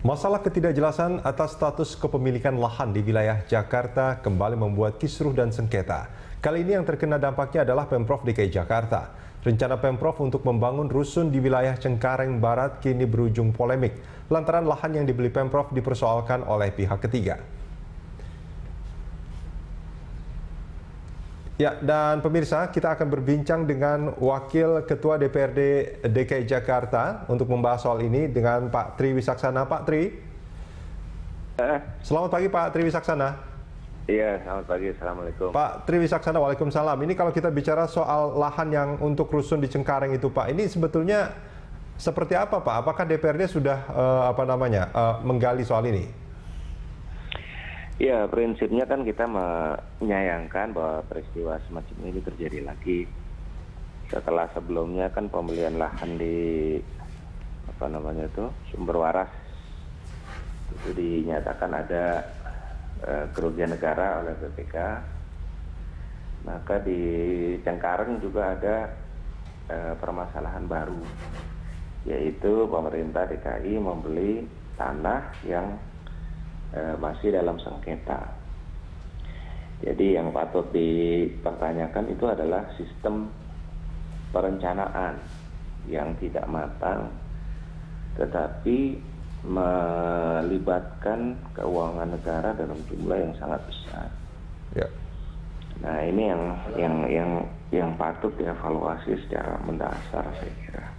Masalah ketidakjelasan atas status kepemilikan lahan di wilayah Jakarta kembali membuat kisruh dan sengketa. Kali ini yang terkena dampaknya adalah Pemprov DKI Jakarta. Rencana Pemprov untuk membangun rusun di wilayah Cengkareng Barat kini berujung polemik lantaran lahan yang dibeli Pemprov dipersoalkan oleh pihak ketiga. Ya, dan pemirsa, kita akan berbincang dengan Wakil Ketua DPRD DKI Jakarta untuk membahas soal ini dengan Pak Tri Wisaksana. Pak Tri. Selamat pagi Pak Tri Wisaksana. Iya, selamat pagi. Assalamualaikum. Pak Tri Wisaksana, waalaikumsalam. Ini kalau kita bicara soal lahan yang untuk rusun di Cengkareng itu Pak, ini sebetulnya seperti apa Pak? Apakah DPRD sudah menggali soal ini? Ya, prinsipnya kan kita menyayangkan bahwa peristiwa semacam ini terjadi lagi. Setelah sebelumnya kan pembelian lahan di Sumber Waras itu dinyatakan ada kerugian negara oleh BPK. Maka di Cengkareng juga ada permasalahan baru, yaitu pemerintah DKI membeli tanah yang masih dalam sengketa. Jadi yang patut dipertanyakan itu adalah sistem perencanaan yang tidak matang, tetapi melibatkan keuangan negara dalam jumlah yang sangat besar. Ya. Nah, ini yang patut dievaluasi secara mendasar, saya kira.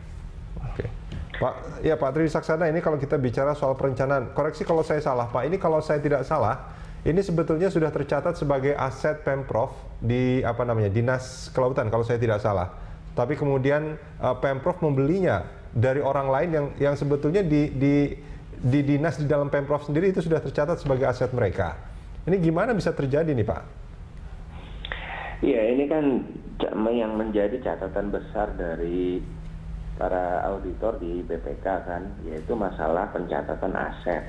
Oke. Pak Tri Wisaksana, ini kalau kita bicara soal perencanaan, koreksi kalau saya salah Pak, ini kalau saya tidak salah, ini sebetulnya sudah tercatat sebagai aset Pemprov di Dinas Kelautan kalau saya tidak salah. Tapi kemudian Pemprov membelinya dari orang lain yang sebetulnya di dinas di dalam Pemprov sendiri itu sudah tercatat sebagai aset mereka. Ini gimana bisa terjadi nih Pak? Iya, ini kan yang menjadi catatan besar dari para auditor di BPK kan, yaitu masalah pencatatan aset.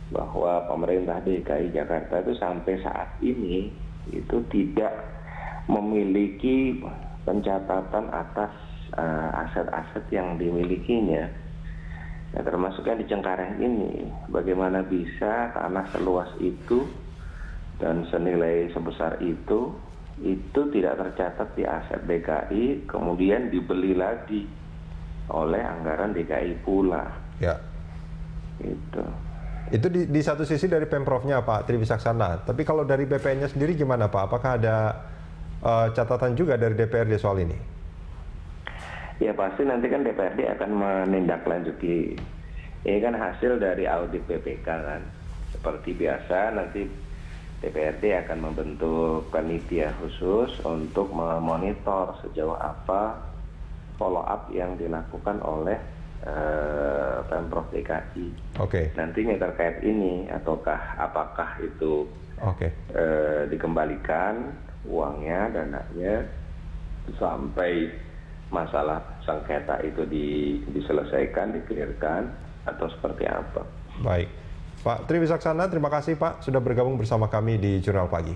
Bahwa pemerintah DKI Jakarta itu sampai saat ini itu tidak memiliki pencatatan atas aset-aset yang dimilikinya. Nah, termasuk yang di Cengkareng ini, bagaimana bisa tanah seluas itu dan senilai sebesar itu tidak tercatat di aset DKI, kemudian dibeli lagi oleh anggaran DKI pula. Ya. Itu di satu sisi dari Pemprovnya Pak Tri Wisaksana. Tapi kalau dari BPN-nya sendiri gimana Pak? Apakah ada catatan juga dari DPRD soal ini? Ya, pasti nanti kan DPRD akan menindaklanjuti. Ini kan hasil dari audit BPK kan. Seperti biasa nanti DPRD akan membentuk panitia khusus untuk memonitor sejauh apa follow up yang dilakukan oleh Pemprov DKI. Oke. Nantinya terkait ini, apakah itu dikembalikan uangnya, dananya sampai masalah sengketa itu diselesaikan, dikelirkan, atau seperti apa? Baik, Pak Tri Wisaksana, terima kasih Pak sudah bergabung bersama kami di Jurnal Pagi.